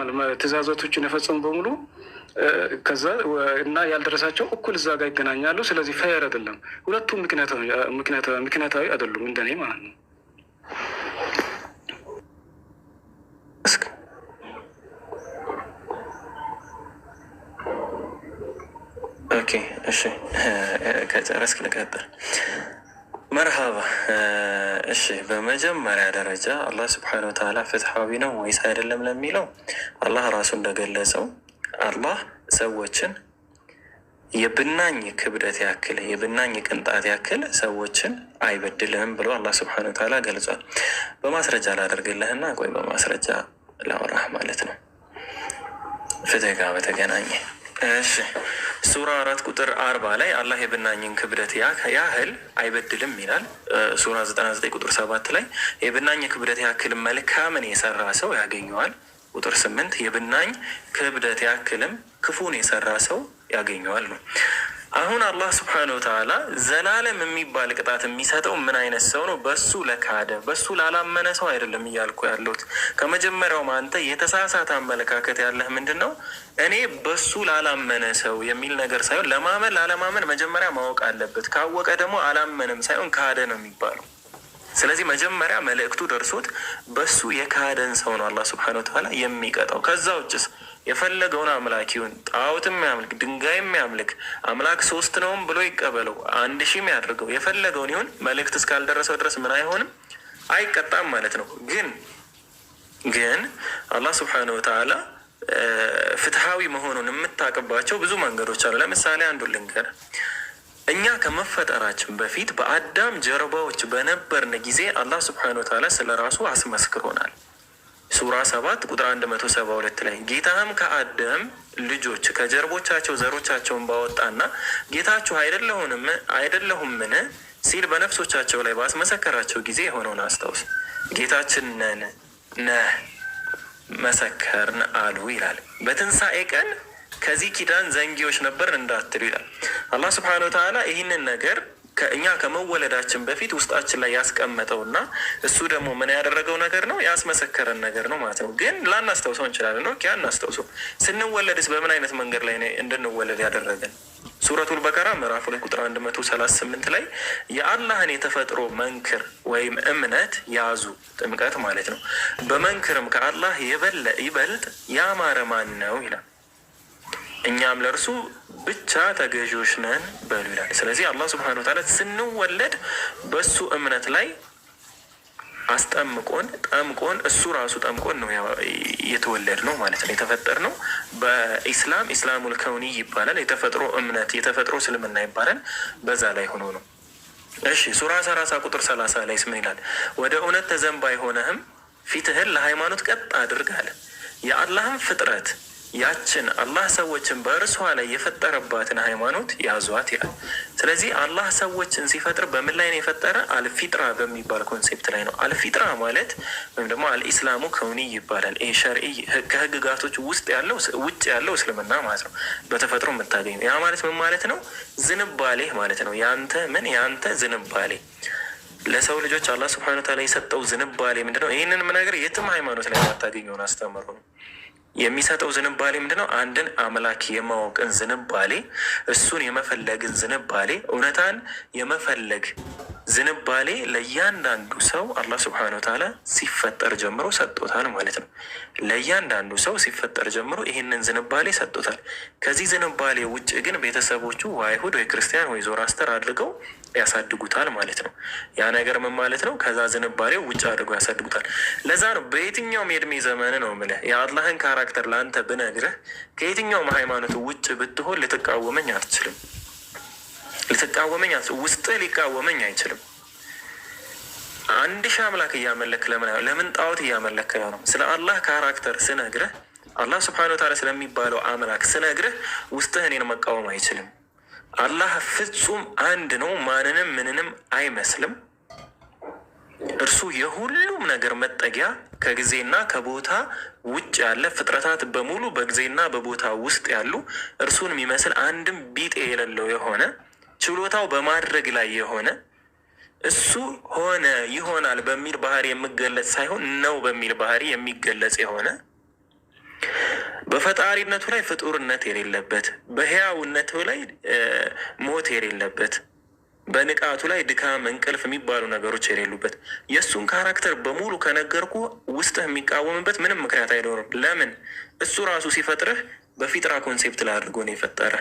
ትእዛዛቶችን የፈጸሙ በሙሉ ከዛ እና ያልደረሳቸው እኩል እዛ ጋር ይገናኛሉ። ስለዚህ ፋየር አይደለም። ሁለቱም ምክንያታዊ አይደሉም እንደኔ ማለት ነው። ኦኬ እሺ፣ ከጨረስክ ልቀጥል። መርሃባ። እሺ፣ በመጀመሪያ ደረጃ አላህ ስብሐነሁ ወተዓላ ፍትሐዊ ነው ወይስ አይደለም ለሚለው አላህ ራሱ እንደገለጸው አላህ ሰዎችን የብናኝ ክብደት ያክል የብናኝ ቅንጣት ያክል ሰዎችን አይበድልም ብሎ አላህ ስብሐነሁ ወተዓላ ገልጿል። በማስረጃ ላደርግልህና ቆይ በማስረጃ ላወራህ ማለት ነው ፍትህ ጋር በተገናኘ። እሺ ሱራ 4 ቁጥር 40 ላይ አላህ የብናኝን ክብደት ያህል አይበድልም ይላል። ሱራ 99 ቁጥር 7 ላይ የብናኝ ክብደት ያክል መልካምን የሰራ ሰው ያገኘዋል። ቁጥር 8 የብናኝ ክብደት ያክልም ክፉን የሰራ ሰው ያገኘዋል ነው። አሁን አላህ ስብሐነሁ ወተዓላ ዘላለም የሚባል ቅጣት የሚሰጠው ምን አይነት ሰው ነው? በሱ ለካደ በሱ ላላመነ ሰው አይደለም እያልኩ ያለሁት። ከመጀመሪያውም አንተ የተሳሳተ አመለካከት ያለህ ምንድን ነው? እኔ በሱ ላላመነ ሰው የሚል ነገር ሳይሆን ለማመን ላለማመን መጀመሪያ ማወቅ አለበት። ካወቀ ደግሞ አላመንም ሳይሆን ካደ ነው የሚባለው። ስለዚህ መጀመሪያ መልእክቱ ደርሶት በሱ የካደን ሰው ነው አላህ ስብሐነሁ ወተዓላ የሚቀጣው። ከዛ ውጭስ የፈለገውን አምላኪውን ጣዖትም ያምልክ ድንጋይም ያምልክ አምላክ 3 ነውም ብሎ ይቀበለው 1000 ያድርገው የፈለገውን ይሁን መልእክት እስካልደረሰው ድረስ ምን አይሆንም አይቀጣም ማለት ነው። ግን አላህ ስብሓነሁ ወተዓላ ፍትሃዊ መሆኑን የምታውቅባቸው ብዙ መንገዶች አሉ። ለምሳሌ አንዱን ልንገር። እኛ ከመፈጠራችን በፊት በአዳም ጀርባዎች በነበርን ጊዜ አላህ ስብሓነሁ ወተዓላ ስለ ራሱ አስመስክሮናል። ሱራ 7 ቁጥር 172 ላይ ጌታህም ከአዳም ልጆች ከጀርቦቻቸው ዘሮቻቸውን ባወጣና ጌታችሁ አይደለሁምን ሲል በነፍሶቻቸው ላይ ባስመሰከራቸው ጊዜ የሆነውን አስታውስ። ጌታችን ነህ መሰከርን አሉ ይላል። በትንሣኤ ቀን ከዚህ ኪዳን ዘንጊዎች ነበርን እንዳትሉ ይላል። አላህ ስብሓነሁ ወተዓላ ይህንን ነገር ከእኛ ከመወለዳችን በፊት ውስጣችን ላይ ያስቀመጠውና እሱ ደግሞ ምን ያደረገው ነገር ነው ያስመሰከረን ነገር ነው ማለት ነው። ግን ላናስታውሰው እንችላለን ነው አናስታውሰው። ስንወለድስ በምን አይነት መንገድ ላይ እንድንወለድ ያደረገን? ሱረቱል በቀራ ምዕራፍ 2 ቁጥር 138 ላይ የአላህን የተፈጥሮ መንክር ወይም እምነት ያዙ፣ ጥምቀት ማለት ነው። በመንክርም ከአላህ ይበልጥ ያማረ ማን ነው ይላል። እኛም ለእርሱ ብቻ ተገዢዎች ነን በሉ ይላል። ስለዚህ አላህ ስብሐነሁ ወተዓላ ስንወለድ በሱ እምነት ላይ አስጠምቆን ጠምቆን እሱ ራሱ ጠምቆን ነው የተወለድ ነው ማለት ነው። የተፈጠር ነው በኢስላም ኢስላሙል ከውኒ ይባላል። የተፈጥሮ እምነት የተፈጥሮ እስልምና ይባላል። በዛ ላይ ሆኖ ነው። እሺ ሱራ 30 ቁጥር 30 ላይ ምን ይላል? ወደ እውነት ተዘንባ የሆነህም ፊትህን ለሃይማኖት ቀጥ አድርግ አለ። የአላህም ፍጥረት ያችን አላህ ሰዎችን በእርሷ ላይ የፈጠረባትን ሃይማኖት ያዟት ይላል። ስለዚህ አላህ ሰዎችን ሲፈጥር በምን ላይ ነው የፈጠረ? አልፊጥራ በሚባል ኮንሴፕት ላይ ነው። አልፊጥራ ማለት ወይም ደግሞ አልኢስላሙ ከውኒ ይባላል። ይህ ሸርዒ ከህግጋቶች ውጭ ያለው እስልምና ማለት ነው። በተፈጥሮ የምታገኘው ያ ማለት ምን ማለት ነው? ዝንባሌ ማለት ነው። ያንተ ዝንባሌ ለሰው ልጆች አላህ ሱብሓነሁ ወተዓላ የሰጠው ዝንባሌ ምንድነው? ይህንን ነገር የትም ሃይማኖት ላይ የማታገኘውን አስተምሮ ነው የሚሰጠው። ዝንባሌ ምንድነው? አንድን አምላክ የማወቅን ዝንባሌ፣ እሱን የመፈለግን ዝንባሌ፣ እውነታን የመፈለግ ዝንባሌ ለእያንዳንዱ ሰው አላህ ስብሐነሁ ወተዓላ ሲፈጠር ጀምሮ ሰጥቶታል ማለት ነው። ለእያንዳንዱ ሰው ሲፈጠር ጀምሮ ይህንን ዝንባሌ ሰጥቶታል። ከዚህ ዝንባሌ ውጭ ግን ቤተሰቦቹ ወይ አይሁድ ወይ ክርስቲያን ወይ ዞራስተር አድርገው ያሳድጉታል ማለት ነው። ያ ነገር ምን ማለት ነው? ከዛ ዝንባሌው ውጭ አድርገው ያሳድጉታል። ለዛ ነው በየትኛውም የእድሜ ዘመን ነው የምልህ የአላህን ካራክተር ለአንተ ብነግርህ ከየትኛውም ሃይማኖት ውጭ ብትሆን ልትቃወመኝ አትችልም። ውስጥ ሊቃወመኝ አይችልም። 1000 አምላክ እያመለክ ለምን ጣዖት እያመለክ ነው? ስለ አላህ ካራክተር ስነግርህ አላህ ስብሐነሁ ወተዓላ ስለሚባለው አምላክ ስነግርህ ውስጥህ እኔን መቃወም አይችልም። አላህ ፍጹም አንድ ነው። ማንንም ምንንም አይመስልም። እርሱ የሁሉም ነገር መጠጊያ፣ ከጊዜና ከቦታ ውጭ ያለ ፍጥረታት በሙሉ በጊዜና በቦታ ውስጥ ያሉ እርሱን የሚመስል አንድም ቢጤ የሌለው የሆነ ችሎታው በማድረግ ላይ የሆነ እሱ ሆነ ይሆናል በሚል ባህሪ የሚገለጽ ሳይሆን ነው በሚል ባህሪ የሚገለጽ የሆነ በፈጣሪነቱ ላይ ፍጡርነት የሌለበት፣ በህያውነቱ ላይ ሞት የሌለበት፣ በንቃቱ ላይ ድካም፣ እንቅልፍ የሚባሉ ነገሮች የሌሉበት የእሱን ካራክተር በሙሉ ከነገርኩ ውስጥህ የሚቃወምበት ምንም ምክንያት አይኖርም። ለምን? እሱ ራሱ ሲፈጥርህ በፊጥራ ኮንሴፕት ላይ አድርጎ ነው የፈጠረ።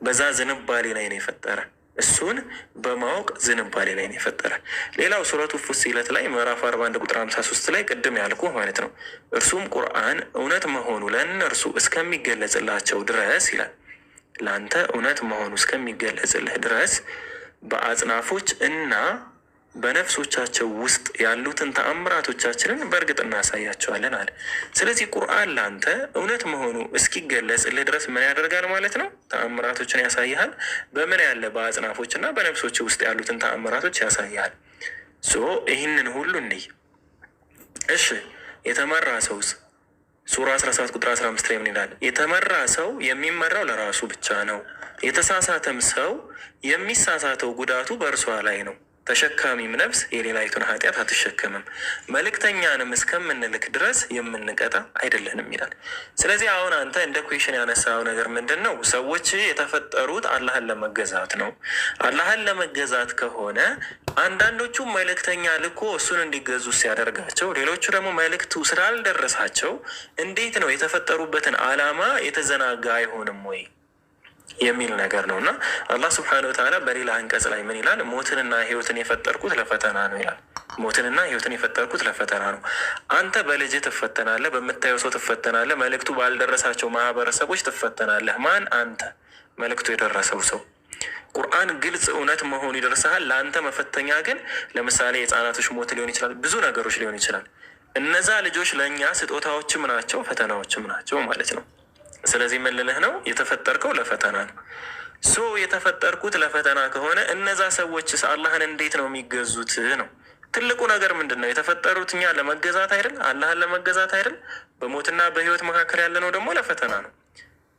በዛ ዝንባሌ ላይ ነው የፈጠረ። እሱን በማወቅ ዝንባሌ ላይ ነው የፈጠረ። ሌላው ሱረቱ ፉሲለት ላይ ምዕራፍ 41 ቁጥር 53 ላይ ቅድም ያልኩ ማለት ነው። እርሱም ቁርአን እውነት መሆኑ ለእነርሱ እስከሚገለጽላቸው ድረስ ይላል። ለአንተ እውነት መሆኑ እስከሚገለጽልህ ድረስ በአጽናፎች እና በነፍሶቻቸው ውስጥ ያሉትን ተአምራቶቻችንን በእርግጥ እናሳያቸዋለን አለ። ስለዚህ ቁርአን ለአንተ እውነት መሆኑ እስኪገለጽልህ ድረስ ምን ያደርጋል ማለት ነው? ተአምራቶችን ያሳይሃል። በምን ያለ? በአጽናፎች እና በነፍሶች ውስጥ ያሉትን ተአምራቶች ያሳይሃል። ይህንን ሁሉ እንይ። እሺ የተመራ ሰውስ? ሱራ 17 ቁጥር 15 ላይ ምን ይላል? የተመራ ሰው የሚመራው ለራሱ ብቻ ነው፣ የተሳሳተም ሰው የሚሳሳተው ጉዳቱ በእርሷ ላይ ነው። ተሸካሚም ነፍስ የሌላይቱን ኃጢአት አትሸከምም፣ መልእክተኛንም እስከምንልክ ድረስ የምንቀጣ አይደለንም ይላል። ስለዚህ አሁን አንተ እንደ ኩዌሽን ያነሳው ነገር ምንድን ነው? ሰዎች የተፈጠሩት አላህን ለመገዛት ነው። አላህን ለመገዛት ከሆነ አንዳንዶቹ መልእክተኛ ልኮ እሱን እንዲገዙ ሲያደርጋቸው፣ ሌሎቹ ደግሞ መልእክቱ ስላልደረሳቸው እንዴት ነው የተፈጠሩበትን ዓላማ የተዘናጋ አይሆንም ወይ የሚል ነገር ነው። እና አላህ ስብሐነሁ ወተዓላ በሌላ አንቀጽ ላይ ምን ይላል? ሞትንና ህይወትን የፈጠርኩት ለፈተና ነው ይላል። ሞትንና ህይወትን የፈጠርኩት ለፈተና ነው። አንተ በልጅ ትፈተናለህ፣ በምታየው ሰው ትፈተናለህ፣ መልእክቱ ባልደረሳቸው ማህበረሰቦች ትፈተናለህ። ማን? አንተ መልእክቱ የደረሰው ሰው። ቁርአን ግልጽ እውነት መሆኑ ይደርሰሃል። ለአንተ መፈተኛ ግን ለምሳሌ የህፃናቶች ሞት ሊሆን ይችላል፣ ብዙ ነገሮች ሊሆን ይችላል። እነዛ ልጆች ለእኛ ስጦታዎችም ናቸው፣ ፈተናዎችም ናቸው ማለት ነው። ስለዚህ ምን ልልህ ነው? የተፈጠርከው ለፈተና ነው። የተፈጠርኩት ለፈተና ከሆነ እነዛ ሰዎችስ አላህን እንዴት ነው የሚገዙት ነው ትልቁ ነገር። ምንድን ነው የተፈጠሩት? እኛ ለመገዛት አይደል? አላህን ለመገዛት አይደል? በሞትና በህይወት መካከል ያለ ነው ደግሞ ለፈተና ነው።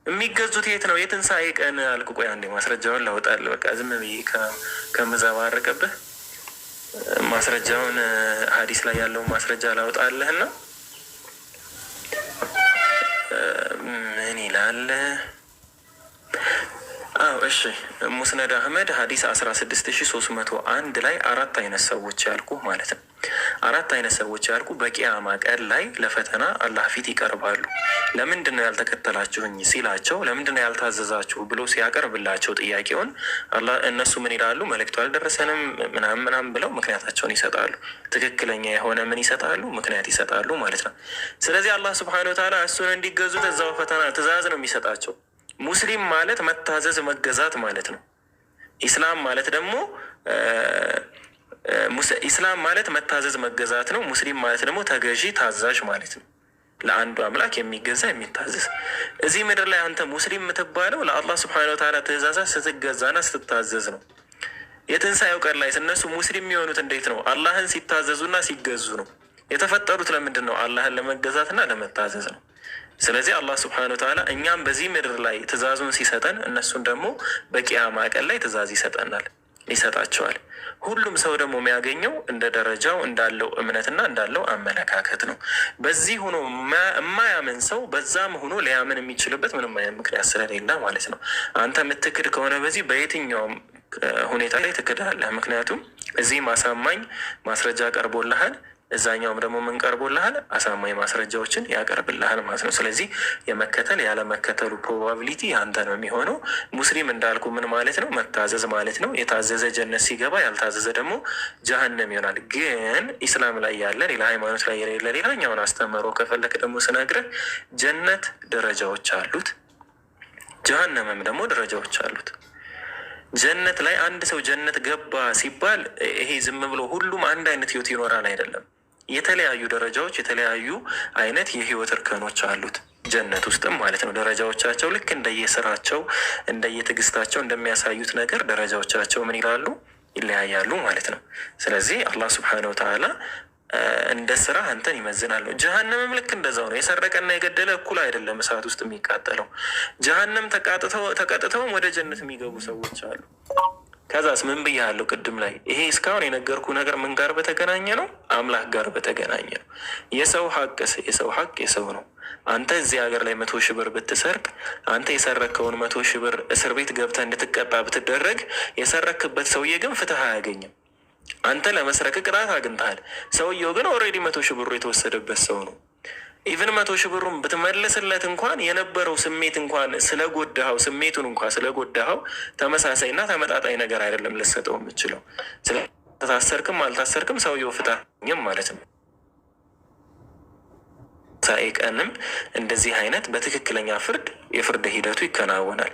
የሚገዙት የት ነው? የትንሣኤ ቀን አልኩ። ቆይ አንዴ ማስረጃውን ላውጣልህ። በቃ ዝም ብዬ ከምዘባርቅብህ ማስረጃውን ሀዲስ ላይ ያለውን ማስረጃ ላውጣልህና ምን ይላል? እሺ ሙስነድ አህመድ ሀዲስ 16301 ላይ 4 አይነት ሰዎች ያልኩ ማለት ነው። 4 አይነት ሰዎች ያልኩ በቂያማ ቀን ላይ ለፈተና አላህ ፊት ይቀርባሉ። ለምንድን ነው ያልተከተላችሁኝ ሲላቸው፣ ለምንድን ነው ያልታዘዛችሁ ብሎ ሲያቀርብላቸው ጥያቄውን እነሱ ምን ይላሉ? መልእክቱ አልደረሰንም ምናምን ብለው ምክንያታቸውን ይሰጣሉ። ትክክለኛ የሆነ ምን ይሰጣሉ? ምክንያት ይሰጣሉ ማለት ነው። ስለዚህ አላህ ሱብሓነሁ ወተዓላ እሱን እንዲገዙት እዛው ፈተና ትእዛዝ ነው የሚሰጣቸው። ሙስሊም ማለት መታዘዝ መገዛት ማለት ነው። ኢስላም ማለት ደግሞ ኢስላም ማለት መታዘዝ መገዛት ነው። ሙስሊም ማለት ደግሞ ተገዢ ታዛዥ ማለት ነው። ለአንዱ አምላክ የሚገዛ የሚታዘዝ። እዚህ ምድር ላይ አንተ ሙስሊም የምትባለው ለአላህ ስብሐነሁ ወተዓላ ትእዛዛት ስትገዛና ስትታዘዝ ነው። የትንሣኤው ቀን ላይ እነሱ ሙስሊም የሚሆኑት እንዴት ነው? አላህን ሲታዘዙና ሲገዙ ነው። የተፈጠሩት ለምንድን ነው? አላህን ለመገዛትና ለመታዘዝ ነው። ስለዚህ አላህ ስብሐነሁ ወተዓላ እኛም በዚህ ምድር ላይ ትእዛዙን ሲሰጠን እነሱን ደግሞ በቂያማ ቀን ላይ ትእዛዝ ይሰጣቸዋል። ሁሉም ሰው ደግሞ የሚያገኘው እንደ ደረጃው እንዳለው እምነትና እንዳለው አመለካከት ነው። በዚህ ሆኖ የማያምን ሰው በዛም ሆኖ ሊያምን የሚችልበት ምንም አይነት ምክንያት ስለሌለ ማለት ነው። አንተ የምትክድ ከሆነ በዚህ በየትኛውም ሁኔታ ላይ ትክዳለህ። ምክንያቱም እዚህም አሳማኝ ማስረጃ ቀርቦልሃል፣ እዛኛውም ደግሞ ምን ቀርቦልሃል? አሳማኝ ማስረጃዎችን ያቀርብልሃል ማለት ነው። ስለዚህ የመከተል ያለመከተሉ ፕሮባቢሊቲ አንተ ነው የሚሆነው። ሙስሊም እንዳልኩ ምን ማለት ነው? መታዘዝ ማለት ነው። የታዘዘ ጀነት ሲገባ፣ ያልታዘዘ ደግሞ ጀሀነም ይሆናል። ግን ኢስላም ላይ ያለ ሌላ ሃይማኖት ላይ የሌለ ሌላኛውን አስተምሮ ከፈለክ ደግሞ ስነግርህ ጀነት ደረጃዎች አሉት፣ ጀሀነምም ደግሞ ደረጃዎች አሉት። ጀነት ላይ አንድ ሰው ጀነት ገባ ሲባል ይሄ ዝም ብሎ ሁሉም አንድ አይነት ህይወት ይኖራል አይደለም። የተለያዩ ደረጃዎች፣ የተለያዩ አይነት የህይወት እርከኖች አሉት ጀነት ውስጥም ማለት ነው። ደረጃዎቻቸው ልክ እንደየስራቸው እንደየትዕግስታቸው እንደሚያሳዩት ነገር ደረጃዎቻቸው ምን ይላሉ? ይለያያሉ ማለት ነው። ስለዚህ አላህ ስብሐነሁ ወተዓላ እንደ ስራ አንተን ይመዝናል ነው። ጀሀነምም ልክ እንደዛው ነው። የሰረቀና የገደለ እኩል አይደለም እሳት ውስጥ የሚቃጠለው። ጀሀነም ተቀጥተውም ወደ ጀነት የሚገቡ ሰዎች አሉ። ከዛስ ምን ብያለሁ ቅድም ላይ? ይሄ እስካሁን የነገርኩ ነገር ምን ጋር በተገናኘ ነው? አምላክ ጋር በተገናኘ ነው። የሰው ሀቅ የሰው ነው። አንተ እዚህ ሀገር ላይ 100 ሺህ ብር ብትሰርቅ፣ አንተ የሰረከውን 100 ሺህ ብር እስር ቤት ገብተህ እንድትቀጣ ብትደረግ፣ የሰረክበት ሰውዬ ግን ፍትህ አያገኝም። አንተ ለመስረቅ ቅጣት አግኝተሃል። ሰውየው ግን ኦልሬዲ 100 ሺህ ብሩ የተወሰደበት ሰው ነው። ኢቨን 100 ሺህ ብሩን ብትመልስለት እንኳን የነበረው ስሜት እንኳን ስለጎዳኸው ስሜቱን እንኳን ስለጎዳኸው ተመሳሳይና ተመጣጣኝ ነገር አይደለም ልሰጠው የምችለው። ስለታሰርክም አልታሰርክም ሰውየው ፍታኝም ማለት ነው። ሳኤ ቀንም እንደዚህ አይነት በትክክለኛ ፍርድ የፍርድ ሂደቱ ይከናወናል።